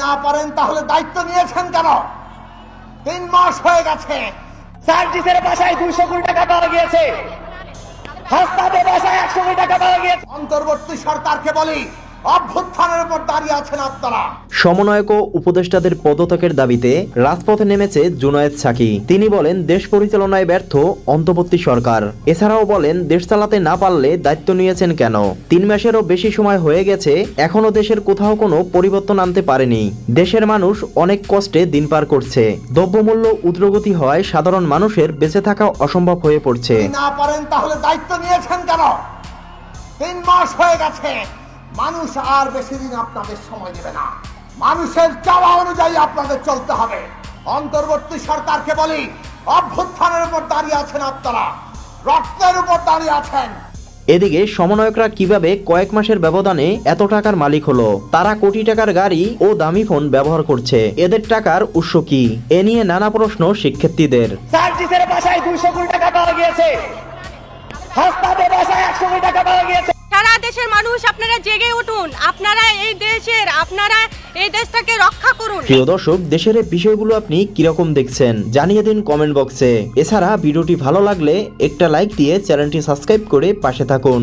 না পারেন তাহলে দায়িত্ব নিয়েছেন কেন? 3 মাস হয়ে গেছে। সার্জিসের বাসায় 200 কোটি টাকা পাওয়া গিয়েছে, হাসনাতের বাসায় 100 কোটি টাকা পাওয়া গিয়েছে। অন্তর্বর্তী সরকারকে বলি, অভ্যুত্থানের উপর দাঁড়িয়ে আছেন আপনারা। সমন্বয়ক ও উপদেষ্টাদের পদত্যাগের দাবিতে রাজপথে নেমেছে জুনায়েদ সাকি। তিনি বলেন, দেশ পরিচালনায় ব্যর্থ অন্তর্বর্তী সরকার। এছাড়াও বলেন, দেশ চালাতে না পারলে দায়িত্ব নিয়েছেন কেন? 3 মাসেরও বেশি সময় হয়ে গেছে, এখনো দেশের কোথাও কোনো পরিবর্তন আনতে পারেনি। দেশের মানুষ অনেক কষ্টে দিন পার করছে। দ্রব্যমূল্য ঊর্ধ্বগতি হওয়ায় সাধারণ মানুষের বেঁচে থাকা অসম্ভব হয়ে পড়ছে। না পারেন তাহলে দায়িত্ব নিয়েছেন কেন? 3 মাস হয়ে গেছে। মানুষ আর বেশি দিন আপনাদের সময় দেবে না। মানুষের চাওয়া অনুযায়ী আপনাদের চলতে হবে। অন্তর্বর্তী সরকারকে বলি, অভ্যুত্থানের উপর দাঁড়িয়ে আছেন আপনারা, রক্তের উপর দাঁড়িয়ে আছেন। এদিকে সমন্বয়করা কিভাবে কয়েক মাসের ব্যবধানে এত টাকার মালিক হলো? তারা কোটি টাকার গাড়ি ও দামি ফোন ব্যবহার করছে। এদের টাকার উৎস কি? এ নিয়ে নানা প্রশ্ন শিক্ষার্থীদের। সার্জিসের বাসায় 200 কোটি টাকা পাওয়া গিয়েছে, হাসনাতের বাসায় 100 কোটি টাকা পাওয়া গিয়েছে। সারা দেশের মানুষ, আপনারা জেগে উঠুন, আপনারা এই দেশটাকে রক্ষা করুন। প্রিয় দর্শক, দেশের এই বিষয়গুলো আপনি কিরকম দেখছেন জানিয়ে দিন কমেন্ট বক্সে। এছাড়া ভিডিওটি ভালো লাগলে একটা লাইক দিয়ে চ্যানেলটি সাবস্ক্রাইব করে পাশে থাকুন।